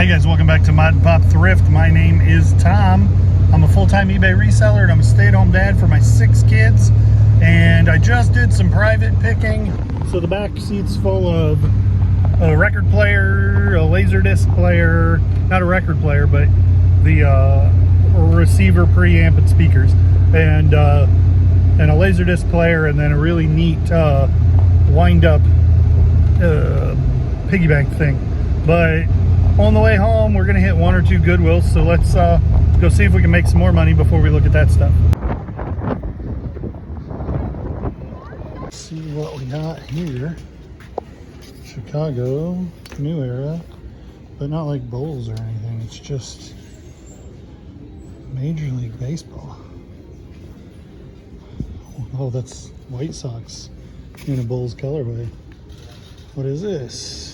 Hey guys, welcome back to Mod and Pop Thrift. My name is Tom. I'm a full-time eBay reseller and I'm a stay-at-home dad for my 6 kids. And I just did some private picking. So the back seat's full of a record player, a Laserdisc player, not a record player, but the receiver, preamp, and speakers, and a Laserdisc player, and then a really neat wind-up piggy bank thing. But on the way home, we're gonna hit 1 or 2 Goodwills, so let's go see if we can make some more money before we look at that stuff. Let's see what we got here. Chicago, new era, but not like Bulls or anything. It's just Major League Baseball. Oh, that's White Sox in a Bulls colorway. What is this?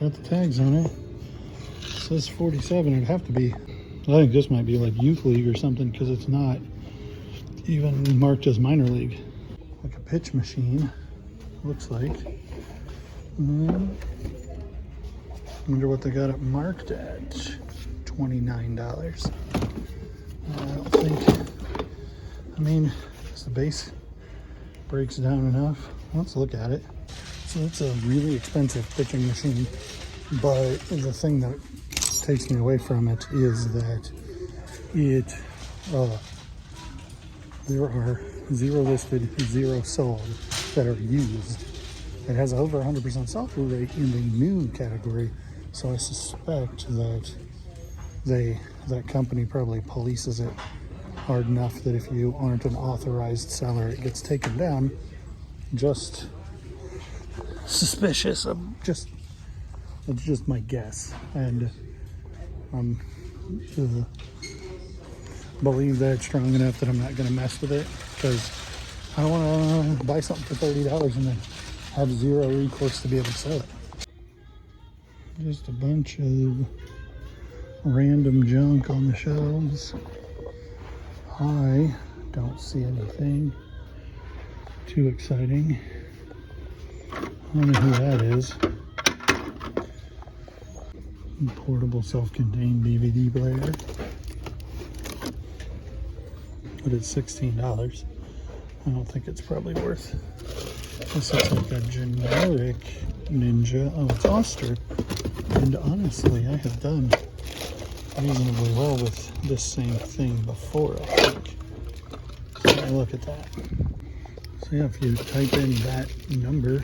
Got the tags on it. It says 47. It'd have to be. I think this might be like Youth League or something because it's not even marked as minor league. Like a pitch machine, looks like. I wonder what they got it marked at. $29. I don't think. I mean, the base breaks down enough. Let's look at it. So it's a really expensive pitching machine, but the thing that takes me away from it is that there are 0 listed, 0 sold that are used. It has over 100% sell-through rate in the new category, so I suspect that that company probably polices it hard enough that if you aren't an authorized seller, it gets taken down. Just suspicious. It's just my guess, and believe that it's strong enough that I'm not going to mess with it, because I don't want to buy something for $30 and then have 0 recourse to be able to sell it. Just a bunch of random junk on the shelves. I don't see anything too exciting. I don't know who that is. Portable self-contained DVD player. But it's $16. I don't think it's probably worth. This looks like a generic Ninja. Oh, it's Oster. And honestly, I have done reasonably well with this same thing before, I think. So look at that. So yeah, if you type in that number,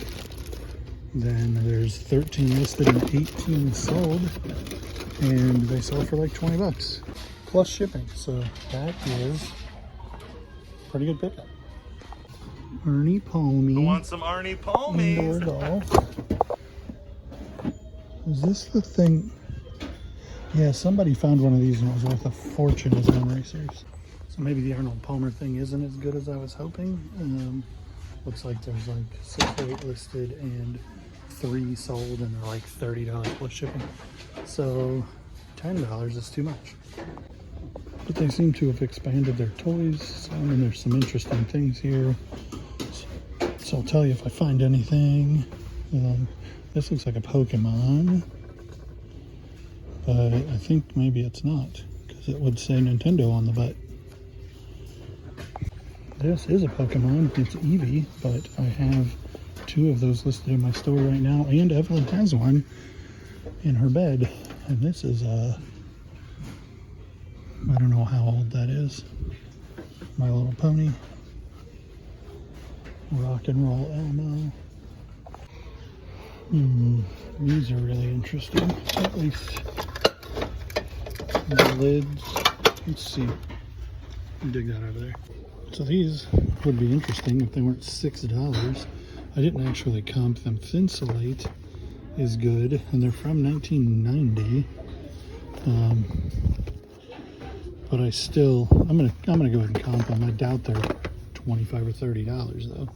then there's 13 listed and 18 sold, and they sell for like $20 plus shipping. So that is pretty good pickup. Arnie Palmy. I want some Arnie Palmies. Indoor golf. Is this the thing? Yeah, somebody found one of these and it was worth a fortune as home racers. So maybe the Arnold Palmer thing isn't as good as I was hoping. Looks like there's like 6 or 8 listed and 3 sold, and they're like $30 plus shipping. So $10 is too much. But they seem to have expanded their toys. So, I mean, there's some interesting things here. So I'll tell you if I find anything. This looks like a Pokemon, but I think maybe it's not, because it would say Nintendo on the butt. This is a Pokemon. It's Eevee, but I have 2 of those listed in my store right now, and Evelyn has one in her bed. And this is I don't know how old that is. My Little Pony. Rock and Roll Elmo. These are really interesting. At least the lids. Let's see. Dig that over there. So these would be interesting if they weren't $6. I didn't actually comp them. Thinsulate is good, and they're from 1990. But I still, I'm gonna go ahead and comp them. I doubt they're $25 or $30 though.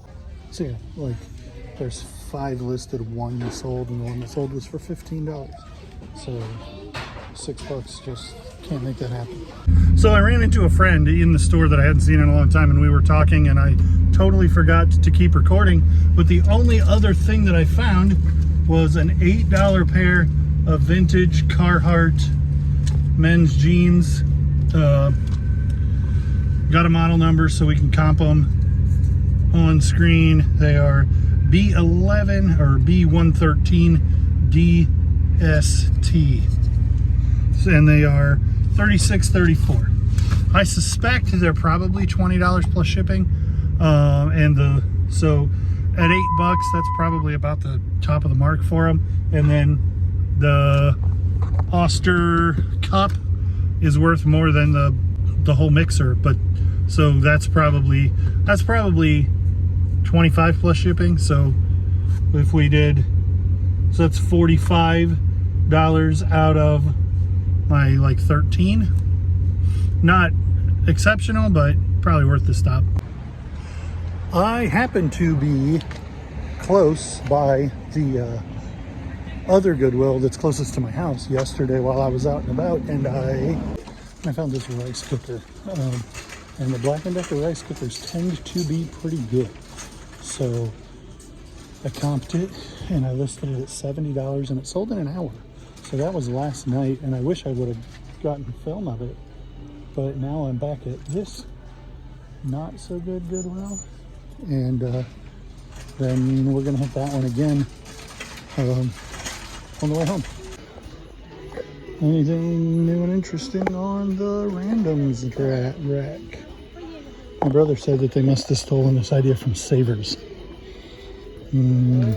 So yeah, like there's 5 listed, 1 sold, and the one that sold was for $15. So $6 just can't make that happen. So I ran into a friend in the store that I hadn't seen in a long time, and we were talking, and I totally forgot to keep recording. But the only other thing that I found was an $8 pair of vintage Carhartt men's jeans. Got a model number so we can comp them on screen. They are B11 or B113 DST, and they are $36.34. I suspect they're probably $20 plus shipping, so at $8, that's probably about the top of the mark for them. And then the Oster cup is worth more than the whole mixer, but so that's probably 25 plus shipping. So if we did, so that's $45 out of my like 13. Not exceptional, but probably worth the stop. I happen to be close by the other Goodwill that's closest to my house yesterday while I was out and about, and I found this rice cooker. And the Black & Decker rice cookers tend to be pretty good. So I comped it and I listed it at $70 and it sold in an hour. So that was last night, and I wish I would have gotten film of it. But now I'm back at this not so good Goodwill. And then we're gonna hit that one again on the way home. Anything new and interesting on the randoms rack? My brother said that they must have stolen this idea from Savers. And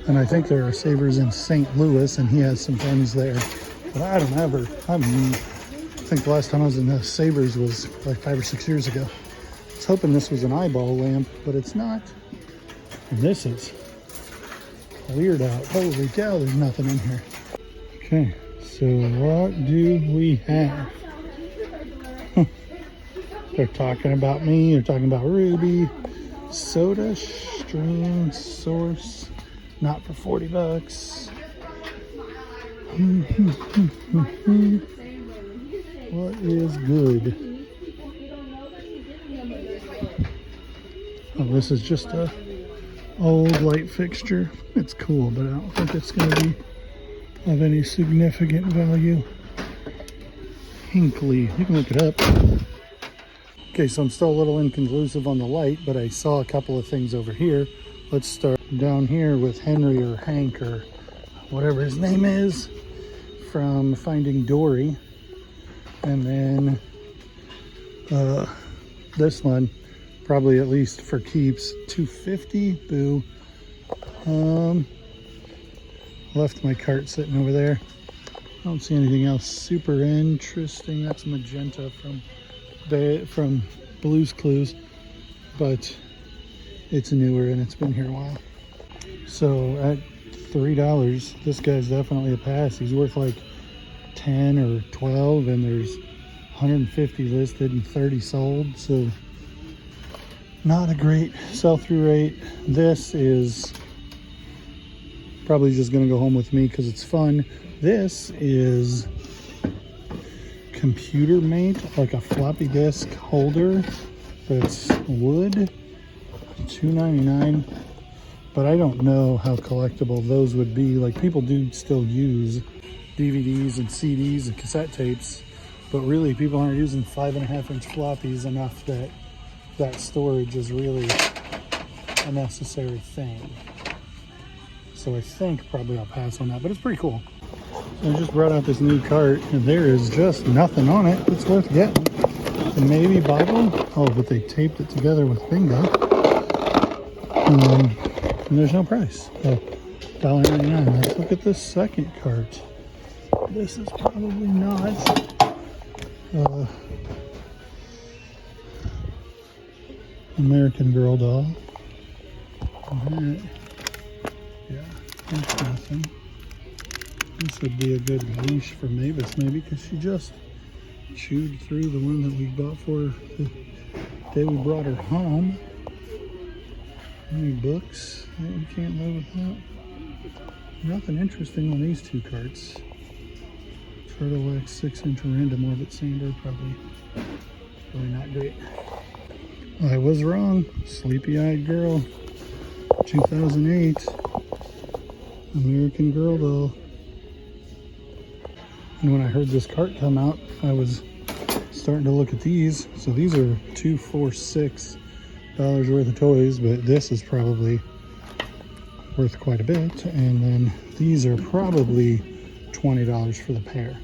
I think there are Savers in St. Louis, and he has some friends there. But I think the last time I was in the Savers was like 5 or 6 years ago. I was hoping this was an eyeball lamp, but it's not. And this is weird out. Holy cow, there's nothing in here. Okay, so what do we have? They're talking about me, they're talking about Ruby. Soda stream source, not for $40. What is good? Oh, this is just a old light fixture. It's cool, but I don't think it's going to be of any significant value. Hinkley, you can look it up. Okay, so I'm still a little inconclusive on the light, but I saw a couple of things over here. Let's start down here with Henry or Hank or whatever his name is from Finding Dory. And then this one, probably at least for keeps, $2.50. Boo. Left my cart sitting over there. I don't see anything else super interesting. That's magenta from Blue's Clues, but it's newer and it's been here a while. So at $3, this guy's definitely a pass. He's worth like 10 or 12, and there's 150 listed and 30 sold, so not a great sell-through rate. This is probably just gonna go home with me because it's fun. This is Computer Mate, like a floppy disk holder that's wood, $2.99. But I don't know how collectible those would be. Like, people do still use DVDs and CDs and cassette tapes, but really people aren't using 5.5-inch floppies enough that that storage is really a necessary thing. So I think probably I'll pass on that, but it's pretty cool. So I just brought out this new cart and there is just nothing on it that's worth getting. And maybe bottle. Oh, but they taped it together with bingo. And there's no price. So $1.99. Let's look at this second cart. This is probably not American Girl doll. Yeah, there's nothing. This would be a good leash for Mavis maybe, because she just chewed through the one that we bought for her the day we brought her home. Any books that we can't live without? Nothing interesting on these two carts. Turtle X 6-inch random orbit sander, probably not great. I was wrong. Sleepy-eyed girl, 2008. American Girl doll. And when I heard this cart come out, I was starting to look at these. So these are $2, $4, $6 worth of toys, but this is probably worth quite a bit. And then these are probably $20 for the pair.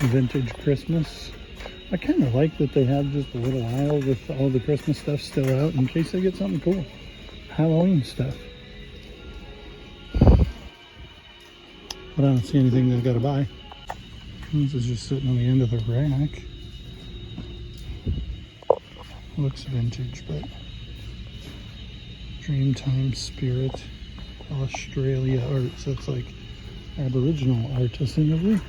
Vintage Christmas. I kind of like that they have just a little aisle with all the Christmas stuff still out in case they get something cool. Halloween stuff. But I don't see anything they've got to buy. This is just sitting on the end of the rack. Looks vintage, but Dreamtime Spirit Australia art. So it's like Aboriginal art, assumably.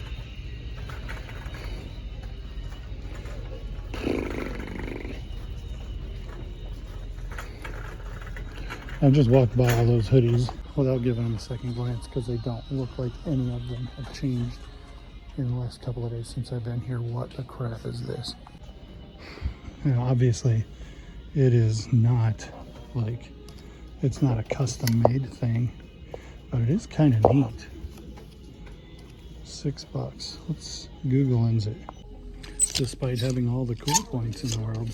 I've just walked by all those hoodies without giving them a second glance because they don't look like any of them have changed in the last couple of days since I've been here. What the crap is this? You know, obviously it is not like, it's not a custom made thing, but it is kind of neat. $6. Let's Google lens it. Despite having all the cool points in the world,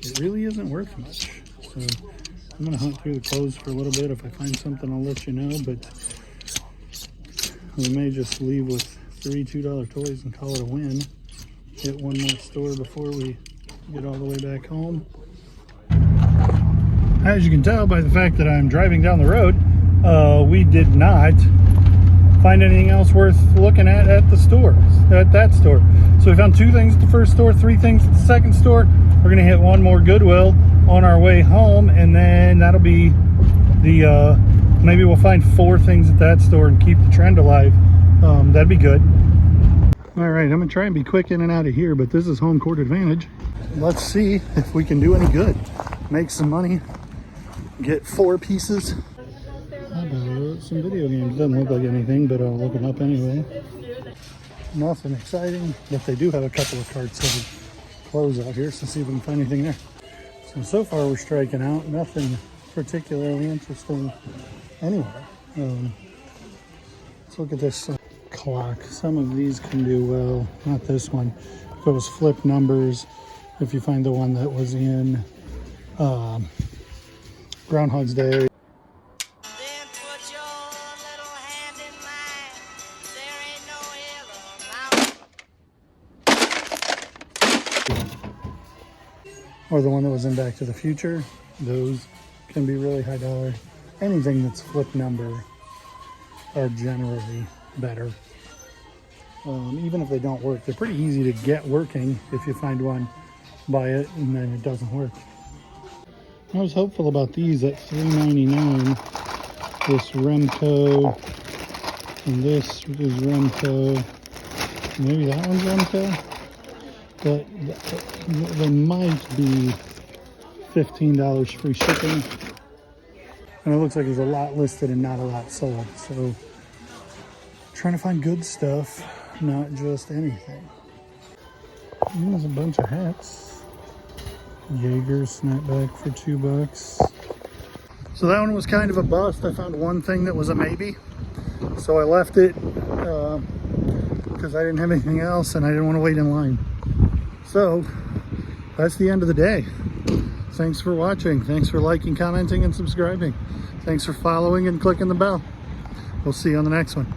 it really isn't worth much. So I'm gonna hunt through the clothes for a little bit. If I find something, I'll let you know, but we may just leave with 3 $2 toys and call it a win. Hit one more store before we get all the way back home. As you can tell by the fact that I'm driving down the road, we did not find anything else worth looking at the store, at that store. So we found 2 things at the first store, 3 things at the second store. We're gonna hit one more Goodwill on our way home, and then that'll be the, maybe we'll find 4 things at that store and keep the trend alive. That'd be good. All right, I'm gonna try and be quick in and out of here, but this is home court advantage. Let's see if we can do any good. Make some money, get 4 pieces. How about some video games? Doesn't look like anything, but I'll look them up anyway. Nothing exciting, but they do have a couple of carts of clothes out here, so see if we can find anything there. So far we're striking out. Nothing particularly interesting anywhere. Let's look at this clock. Some of these can do well. Not this one. If it was flip numbers, if you find the one that was in Groundhog's Day. Or the one that was in Back to the Future. Those can be really high dollar. Anything that's flip number are generally better. Even if they don't work, they're pretty easy to get working. If you find one, buy it, and then it doesn't work. I was hopeful about these at $3.99. This Remco, and this is Remco. Maybe that one's Remco. But they might be $15 free shipping. And it looks like there's a lot listed and not a lot sold. So trying to find good stuff, not just anything. And there's a bunch of hats. Jaeger snapback for $2. So that one was kind of a bust. I found one thing that was a maybe. So I left it because I didn't have anything else and I didn't want to wait in line. So that's the end of the day. Thanks for watching. Thanks for liking, commenting, and subscribing. Thanks for following and clicking the bell. We'll see you on the next one.